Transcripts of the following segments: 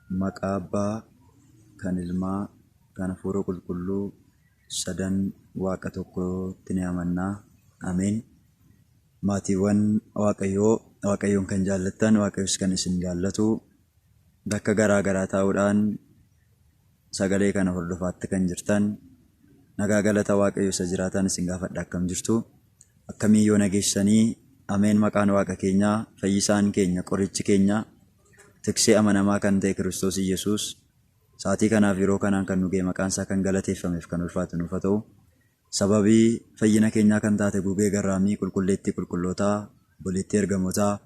Maqaa Abbaa, kan Ilmaa, kan Hafuura Qulqulluu, sadan Waaqa tokkotti ni amannaa. Ameen. Maatiiwwan Waaqayyoo, Waaqayyoon kan jaallattan, Waaqayyos kan isin jaallatu, bakka garaa garaa taa'uudhaan sagalee kana hordofaatti kan jirtan, nagaa galata Waaqayyo isa jiraatan isin gaafadha akkam jirtu. Akkamii yoo nageessanii, ameen. Maqaan Waaqa keenyaa, fayyisaan keenya, qorichi keenya, tiksee amanamaa kan ta'e Kiristoos Iyyasuus sa'aatii kanaaf yeroo kanaan kan nu ga'e maqaan isaa kan galateeffameef kan ulfaatu nuuf haa ta'u. Sababii fayyina keenyaa kan taate gugee garraamii qulqulleettii qulqullootaa, boleettii ergamootaa,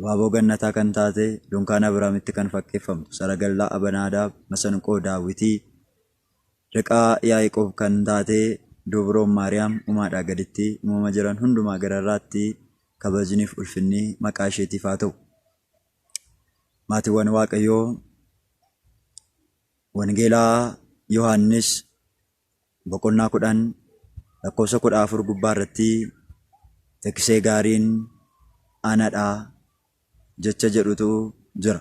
waaboo gannataa kan taate dunkaana Abiraamitti kan fakkeeffamtu, Saragallaa Abanaadaa, Masanqoo Daawitii, Riqaa Yaaqoob kan taate Duubroon Maariyaam uumaadhaa gaditti uumama jiran hundumaa gararraatti kabajniif ulfinni maqaa isheetiif haa ta'u. Maatiiwwan Waaqayyoo, Wangeelaa Yohaannis boqonnaa 10 lakkoofsa 14 gubbaa irratti tiksee gaariin anadhaa jecha jedhutu jira.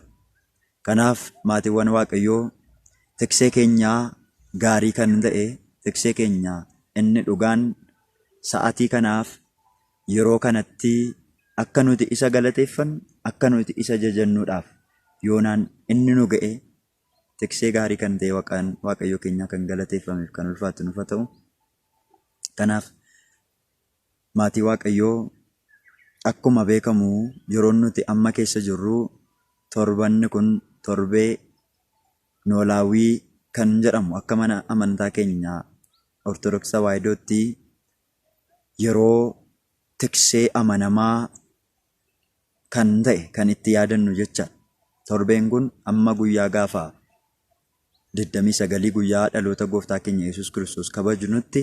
Kanaaf maatiiwwan Waaqayyoo, tiksee keenyaa gaarii kan ta'e, tiksee keenya inni dhugaan sa'aatii kanaaf yeroo kanatti akka nuti isa galateeffannu, akka nuti isa jajannuudhaaf yoonaan inni nu ga'e tiksee gaarii kan ta'e Waaqayyo keenya kan galateeffameef kan ulfaatu nuuf haa ta'u. Kanaaf maatii Waaqayyoo, akkuma beekamu yeroo nuti amma keessa jirru torbanni kun torbee noolaawii kan jedhamu akka mana amantaa keenya Ortodoksii Tawaahidootti yeroo tiksee amanamaa kan ta'e kan itti yaadannu jecha. Torbeen kun amma guyyaa gaafa 29 guyyaa dhaloota gooftaa keenya Yesuus Kiristoos kabajnutti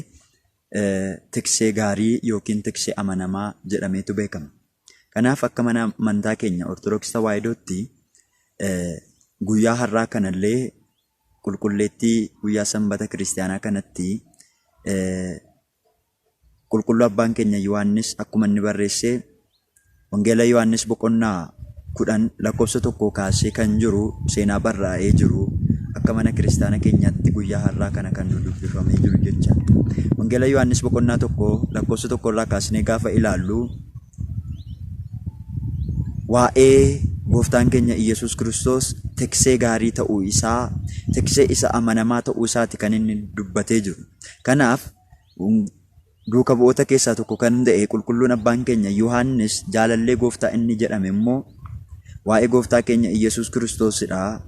tiksee gaarii yookiin tiksee amanamaa jedhameetu beekama. Kanaaf akka mana amantaa keenya Ortodoksii Tawaahidootti guyyaa har'aa kanallee qulqulleettii guyyaa sanbata kiristaanaa kanatti qulqulluu abbaan keenya Yohaannis akkuma inni barreessee Wangeela Yohaannis boqonnaa 10 lakkoofsa 1 kaasee kan jiru seenaa barraa'ee jiru akka mana kiristaana keenyaatti guyyaa har'aa kana kan nu dubbifamee jiru jecha. Wangeela Yohaannis boqonnaa 1 lakkoofsa 1 irraa kaasnee gaafa ilaallu waa'ee gooftaan keenya Iyyasuus Kiristoos tiksee gaarii ta'uu isaa, tiksee isa amanamaa ta'uu isaati kan inni dubbatee jiru. Kanaaf duuka bu'oota keessaa tokko kan ta'e qulqulluun abbaan keenya Yohaannis jaalallee gooftaa inni jedhame immoo waa'ee gooftaa keenya Iyyasuus Kiristoosidha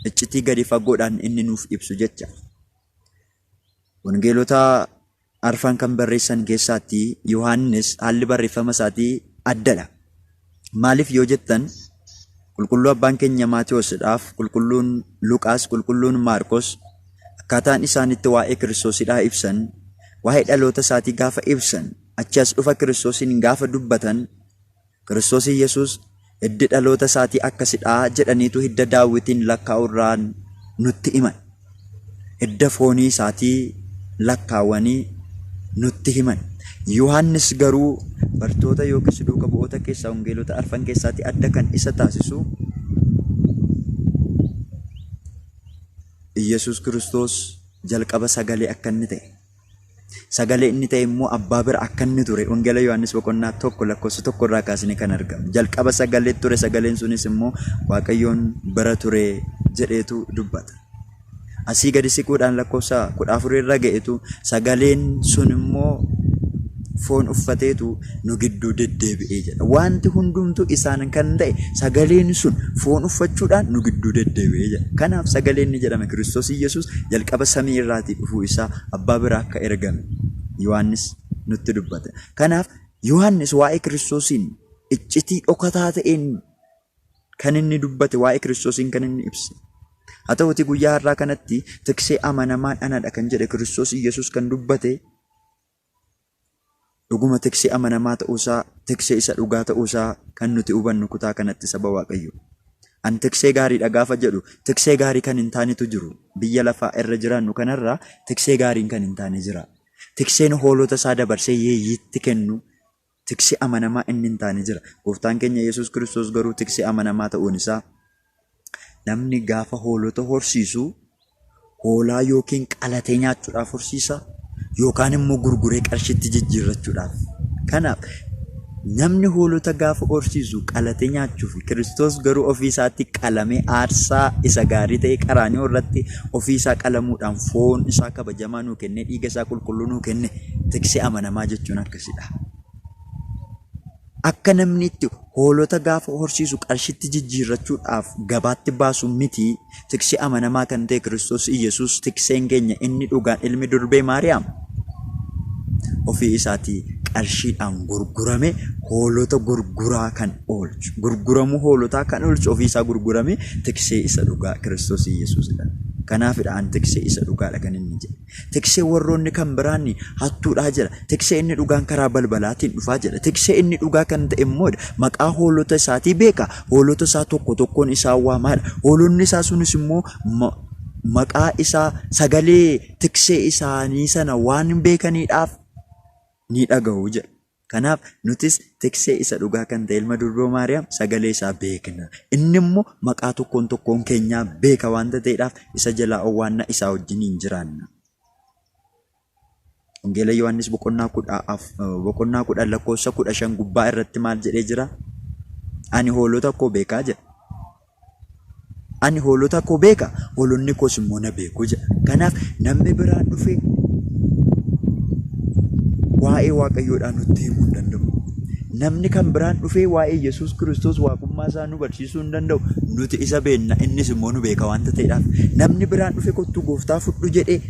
iccitii gadi fagoodhaan inni nuuf ibsu jecha. Wangeelota arfan kan barreessan keessaatti Yohaannis haalli barreeffama isaatii addadha. Maaliif yoo jettan qulqulluu abbaan keenya Maatiyoosidhaaf, qulqulluun Luqaas, qulqulluun Maarqos akkaataan isaanitti waa'ee Kiristoosidhaa ibsan, waa'ee dhaloota isaatii gaafa ibsan, achi as dhufa Kiristoosiin gaafa dubbatan, Kiristoos Iyyasuus hiddi dhaloota isaatii akkasidhaa jedhaniitu hidda Daawitiin lakkaa'urraan nutti himan. Hidda foonii isaatii lakkaawanii nutti himan. Yohaannis garuu bartoota yookiis duuka bu'oota keessaa wangeelota arfan keessaatti adda kan isa taasisu Iyyasuus Kiristoos jalqaba sagalee akka inni ta'e. Sagalee inni ta'e immoo abbaa bira akka inni ture Wangeela Yohaannis boqonnaa 1 lakkoofsa 1 irraa kaasnee kan argamu. Jalqaba sagalee ture, sagaleen sunis immoo Waaqayyoon bira ture jedheetu dubbata. Asii gadi siquudhaan lakkoofsa 14 irra ga'etu sagaleen sun immoo foon uffateetu nu gidduu deddeebi'ee jedha. Wanti hundumtu isaan kan ta'e sagaleen sun foon uffachuudhaan nu gidduu deddeebi'ee jedha. Kanaaf sagaleen ni jedhame Kiristoos Iyyasuus jalqaba samii irraatii dhufuu isaa abbaa biraa akka ergame Yohaannis nutti dubbata. Kanaaf Yohaannis waa'ee Kiristoosiin iccitii dhokataa ta'een kan inni dubbate, waa'ee Kiristoosiin kan inni ibse. Haa ta'uti guyyaa har'aa kanatti tiksee amanamaan anadha kan jedhe Kiristoos Iyyasuus kan dubbate dhuguma tiksee amanamaa ta'uusaa, tiksee isa dhugaa ta'uusaa kan nuti hubannu kutaa kanatti saba Waaqayyo. An tiksee gaariidha gaafa jedhu tiksee gaarii kan hin taanetu jiru. Biyya lafaa irra jiraannu kanarraa tiksee gaariin kan hin taane jira. Tikseen hoolota isaa dabarsee yeeyyiitti kennu tiksee amanamaa inni hin taane jira. Gooftaan keenya Yesuus Kiristoos garuu tiksee amanamaa ta'uun isaa namni gaafa hoolota horsiisu hoolaa yookiin qalatee nyaachuudhaaf horsiisa yookaan immoo gurguree qarshiitti jijjiirrachuudhaaf. Kanaaf namni hoolota gaafa horsiisu qalatee nyaachuuf, Kiristoos garuu ofii isaatti qalamee aarsaa isa gaarii ta'e qaraanioo irratti ofii isaa qalamuudhaan foon isaa kabajamaa nuu kenne, dhiiga isaa qulqulluu nuu kenne. Tiksee amanamaa jechuun akkasidha. Akka namni itti hoolota gaafa horsiisu qarshiitti jijjiirrachuudhaaf gabaatti baasu miti. Tiksee amanamaa kan ta'e Kiristoos Iyesuus tikseen keenya inni dhugaan ilmi durbee Maariyaam ofii isaatii qarshiidhaan gurgurame hoolota gurguraa kan oolchu, gurguramuu hoolotaa kan oolchu ofii isaa gurgurame tiksee isa dhugaa Kiristoos Iyesuusidha. Kanaafidhaan tiksee isa dhugaadha kan inni jedhe. Tiksee warroonni kan biraan hattuudhaa jira. Tiksee inni dhugaan karaa balbalaatiin dhufaa jira. Tiksee inni dhugaa kan ta'e immoo maqaa hoolota isaatii beeka. Hoolota isaa tokko tokkoon isaa waamaadha. Hoolonni isaa sunis immoo maqaa isaa sagalee tiksee isaanii sana waan beekaniidhaaf ni dhaga'u jedha. Kanaaf nutis tiksee isa dhugaa kan ta'e ilma durbee Maariyaam sagalee isaa beekna. Inni immoo maqaa tokkoon tokkoon keenyaa beeka waanta ta'eedhaaf isa jalaa owwaannaa isaa wajjin hin jiraanna. Wangeela Yohaannis boqonnaa 10:15 gubbaa irratti maal jedhee jira? Ani hoolota koo beekaa jedha. Ani hoolota koo beeka, hoolonni koos immoo na beeku jedha. Kanaaf namni biraan dhufee waa'ee Waaqayyoodhaa nutti himuu hin danda'u. Namni kan biraan dhufee waa'ee Yesuus Kiristoos waaqummaa isaa nu barsiisuu hin danda'u. Nuti isa beekna, innis immoo nu beeka waanta ta'eedhaaf. Namni biraan dhufee kottu gooftaa fudhu jedhee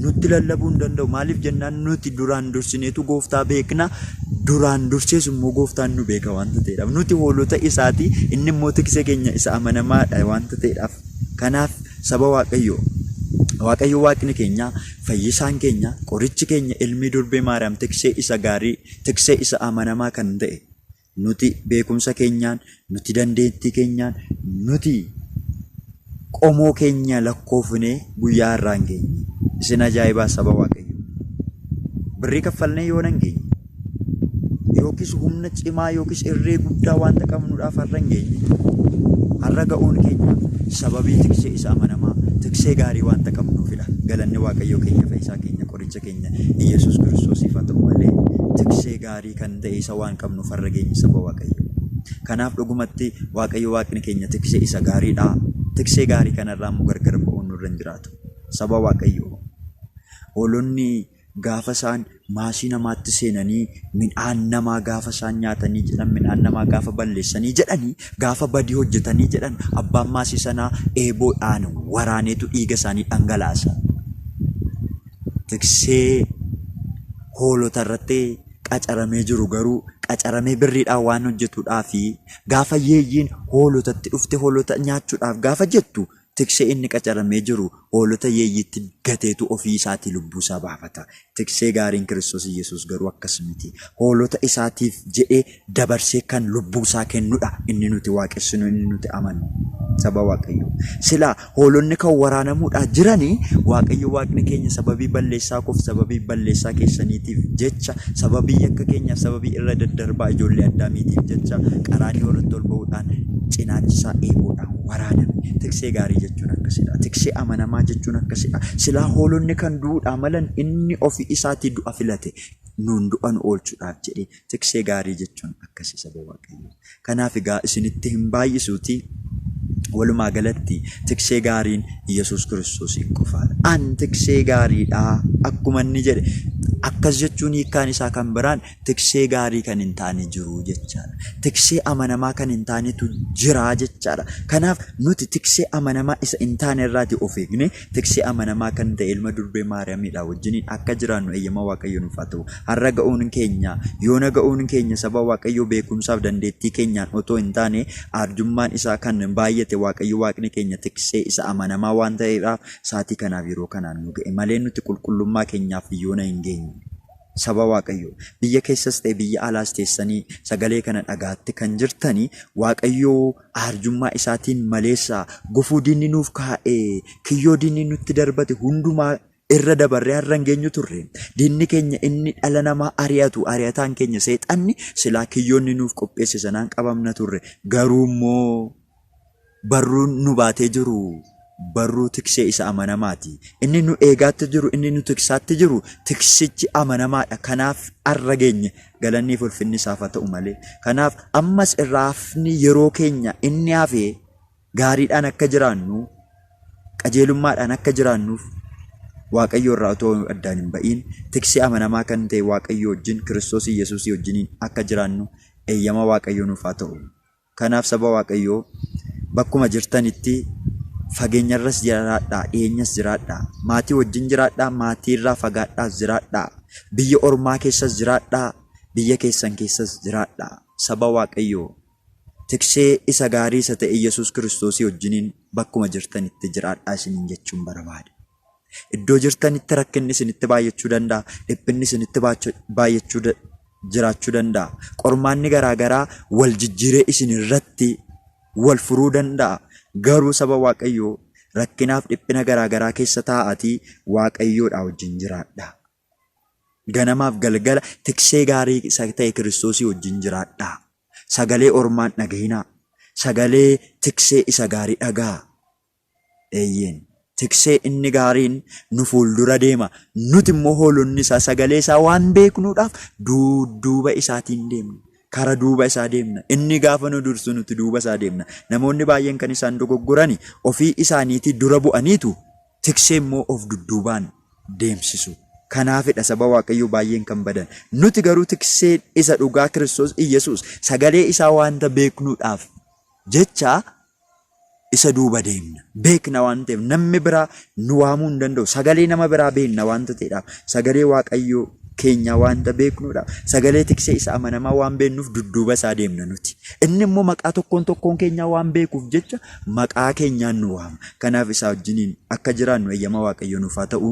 nutti lallabuu hin danda'u. Maaliif jennaan nuti duraan dursineetu gooftaa beekna. Duraan dursees immoo gooftaan nu beeka waanta ta'eedhaaf. Nuti hoolota isaatii, inni immoo tiksee keenya isa amanamaadha waanta ta'eedhaaf. Kanaaf saba Waaqayyo Waaqni keenya, fayyisaan keenya, qorichi keenya ilmi durbee Maariyaam tiksee isa gaarii, tiksee isa amanamaa kan ta'e nuti beekumsa keenyaan, nuti dandeettii keenyaan, nuti qomoo keenya lakkoofnee guyyaa irraa hin geenye. Isin ajaa'ibaa saba Waaqayyo. Birrii kaffalnee yoo hin geenye yookiis humna cimaa yookiis irree guddaa waanta qabnuudhaaf har'a hin geenye. Har'a ga'uun keenya sababii tiksee isa amanamaa, tiksee gaarii waanta qabnuufidha. Galanni Waaqayyoo keenya, fayyisaa keenya, qoricha keenya Iyesuus Kiristoosiif haa ta'u malee tiksee gaarii kan ta'e isa waan qabnuuf har'a geenye saba Waaqayyo. Kanaaf dhugumatti Waaqayyo Waaqni keenya tiksee isa gaariidha. Tiksee gaarii kanarraa immoo gargar ba'uun nurra hin jiraatu. Saba Waaqayyo hoolonni gaafa isaan maasii namaatti seenanii midhaan namaa gaafa isaan nyaatanii jedhan, midhaan namaa gaafa balleessanii jedhanii, gaafa badii hojjetanii jedhan, abbaan maasii sanaa eeboodhaan waraaneetu dhiiga isaanii dhangalaasa. Tiksee hoolota irratti qacaramee jiru garuu qacaramee birriidhaan waan hojjetuudhaafi gaafa yeeyyiin hoolotatti dhufte hoolota nyaachuudhaaf gaafa jettu tiksee inni qacaramee jiru hoolota yeeyyiitti gateetu ofii isaatii lubbuu isaa baafata. Tiksee gaariin Kiristoos Iyesuus garuu akkas miti. Hoolota isaatiif jedhee dabarsee kan lubbuu isaa kennudha. Inni nuti waaqessinu, inni nuti amannu. Saba Waaqayyo. Silaa hoolonni kan waraanamuudhaa jiranii Waaqayyo Waaqni keenya sababii balleessaa koof sababii balleessaa keessaniitiif jecha, sababii yakka keenyaaf sababii irra daddarbaa ijoollee Addaamiitiif jecha qaraanii irratti ol ba'uudhaan cinaachisaa eeboodhaan waraaname. Tiksee gaarii jechuun akkasidha. Tiksee amanamaa jechuun akkasidha. Silaa hoolonni kan du'uudhaa malan inni ofii isaatii du'a filate nuun du'a nu oolchuudhaaf jedhee tiksee gaarii jechuun akkasi saba Waaqayyo. Kanaaf egaa isinitti hin baay'isuuti. Walumaa galatti tiksee gaariin Iyesuus Kiristoosiin qofaadha. An tiksee gaariidha akkuma inni jedhe. Akkas jechuun hiikkaan isaa kan biraan tiksee gaarii kan hin taane jiru jechaadha. Tiksee amanamaa kan hin taanetu jira jechaadha. Kanaaf nuti tiksee amanamaa isa hin taane irraati of eegne tiksee amanamaa kan ta'e ilma durbee Maariyaamidha wajjiniin akka jiraannu eeyyama Waaqayyo nuuf haa ta'u. Har'a ga'uun keenya, yoona ga'uun keenya saba Waaqayyo beekumsaaf dandeettii keenyaan otoo hin taane arjummaan isaa kan baay'ate Waaqayyo Waaqni keenya tiksee isa amanamaa waan ta'eedhaaf saatii kanaaf yeroo kanaan nu ga'e malee nuti qulqullummaa keenyaaf yoona hin geenye. Saba Waaqayyo biyya keessas ta'e biyya alaas teessanii sagalee kana dhagaatti kan jirtanii Waaqayyo arjummaa isaatiin maleessaa gufuu diinni nuuf kaa'ee kiyyoo diinni nutti darbate hundumaa irra dabarree har'a hin geenyu turre. Diinni keenya inni dhala namaa ari'atu, ari'ataan keenya seexanni silaa kiyyoonni nuuf qopheesse sanaan qabamna turre. Garuu immoo barruun nu baatee jiru barruu tiksee isa amanamaati. Inni nu eegaatti jiru, inni nu tiksaatti jiru tiksichi amanamaadha. Kanaaf arra geenye galanni fi ulfinni isaaf haa ta'u malee. Kanaaf ammas irraafni yeroo keenya inni hafee gaariidhaan akka jiraannu, qajeelummaadhaan akka jiraannuuf Waaqayyo irraa otoo addaan hin ba'iin tiksee amanamaa kan ta'e Waaqayyo wajjin Kiristoos Yesuus wajjiniin akka jiraannu eeyyama Waaqayyo nuuf haa ta'u. Kanaaf saba Waaqayyoo bakkuma jirtanitti fageenyarras jiraadhaa, dhiyeenyas jiraadhaa, maatii wajjin jiraadhaa, maatii irraa fagaadhaas jiraadhaa, biyya ormaa keessas jiraadhaa, biyya keessan keessas jiraadhaa. Saba Waaqayyoo tiksee isa gaarii isa ta'e Yesuus Kiristoos wajjiniin bakkuma jirtanitti jiraadhaa isiniin jechuun barbaada. Iddoo jirtanitti rakkinni isinitti baay'achuu danda'a, dhiphinni isinitti baay'achuu jiraachuu danda'a. Qormaanni garaagaraa wal jijjiiree isin irratti wal furuu danda'a. Garuu saba Waaqayyoo rakkinaaf dhiphina garaagaraa keessa taa'atii Waaqayyoodhaa wajjin jiraadha. Ganamaaf galgala tiksee gaarii isa ta'e Kiristoosii wajjin jiraadha. Sagalee ormaan dhagahina. Sagalee tiksee isa gaarii dhagaa. Eeyyeen. Tiksee inni gaariin nu fuuldura deema. Nuti immoo hoolonni isaa sagalee isaa waan beeknuudhaaf duuba isaatiin deemna. Kara duuba isaa deemna. Inni gaafa nu dursu nuti duuba isaa deemna. Namoonni baay'een kan isaan dogoggorani ofii isaaniitii dura bu'aniitu tiksee immoo of dudduubaan deemsisu. Kanaafidha saba Waaqayyoo baay'een kan badan. Nuti garuu tiksee isa dhugaa Kiristoos Yesuus sagalee isaa waanta beeknuudhaaf jecha isa duuba deemna. Beekna waan ta'eef namni biraa nu waamuu hin danda'u. Sagalee nama biraa beekna waanta ta'eedhaaf. Sagalee Waaqayyoo keenya waanta beeknuudhaaf. Sagalee tiksee isa amanamaa waan beeknuuf dudduuba isaa deemna nuti. Inni immoo maqaa tokkoon keenya waan beekuuf jecha maqaa keenyaan nu waama. Kanaaf isaa wajjiniin akka jiraannu eeyyama Waaqayyoo nuuf haa ta'u.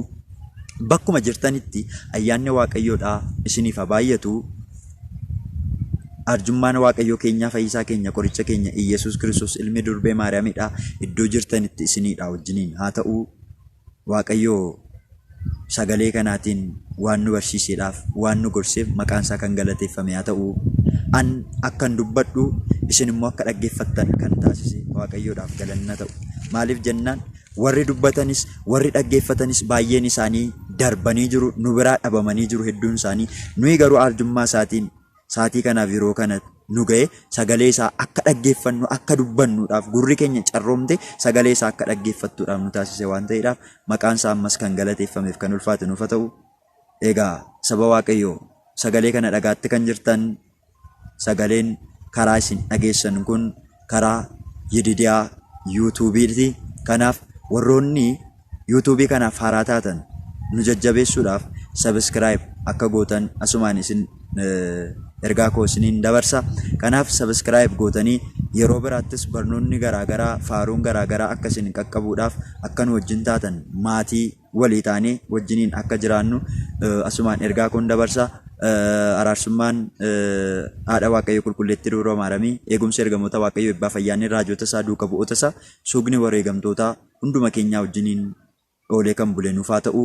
Bakkuma jirtanitti ayyaanni Waaqayyoodhaa isiniif haa baay'atu. Arjummaan Waaqayyoo keenyaa, fayyisaa keenya, qoricha keenya Iyesuus Kiristoos ilmi durbee Maariyaamidha. Iddoo jirtanitti isiniidha wajjiniin haa ta'u. Waaqayyoo sagalee kanaatiin waan nu barsiiseedhaaf, waan nu gorseef maqaan isaa kan galateeffame haa ta'u. An akkan dubbadhu isin immoo akka dhaggeeffattan kan taasise Waaqayyoodhaaf galanna ta'u. Maaliif jennaan warri dubbatanis warri dhaggeeffatanis baay'een isaanii darbanii jiru, nu biraa dhabamanii jiru hedduun isaanii. Nuyi garuu arjummaa isaatiin saatii kanaaf yeroo kana nu ga'e sagalee isaa akka dhaggeeffannu akka dubbannuudhaaf gurri keenya carroomte sagalee isaa akka dhaggeeffattuudhaaf nu taasise waan ta'eedhaaf maqaan isaa ammas kan galateeffameef kan ulfaate nuuf haa ta'u. Egaa saba Waaqayyoo sagalee kana dhagaatti kan jirtan sagaleen karaa isin dhageessan kun karaa Yididiyaa yuutuubiiti. Kanaaf warroonni yuutuubii kanaaf haaraa taatan nu jajjabeessuudhaaf sabiskiraayib akka gootan asumaan isin ergaa koo isiniin dabarsa. Kanaaf sabiskiraayib gootanii yeroo biraattis barnoonni garaagaraa faaruun garaagaraa akka isin qaqqabuudhaaf akka nu wajjin taatan maatii walii taanee wajjiniin akka jiraannu asumaan ergaa koon dabarsa. Araarsummaan haadha Waaqayyoo qulqulleettii Dubroo Maaramii, eegumsa ergamoota Waaqayyoo eebbaa fayyaanni raajota isaa duuka bu'oota isaa suugni wareegamtootaa hunduma keenyaa wajjiniin oolee kan bule nuuf haa ta'u.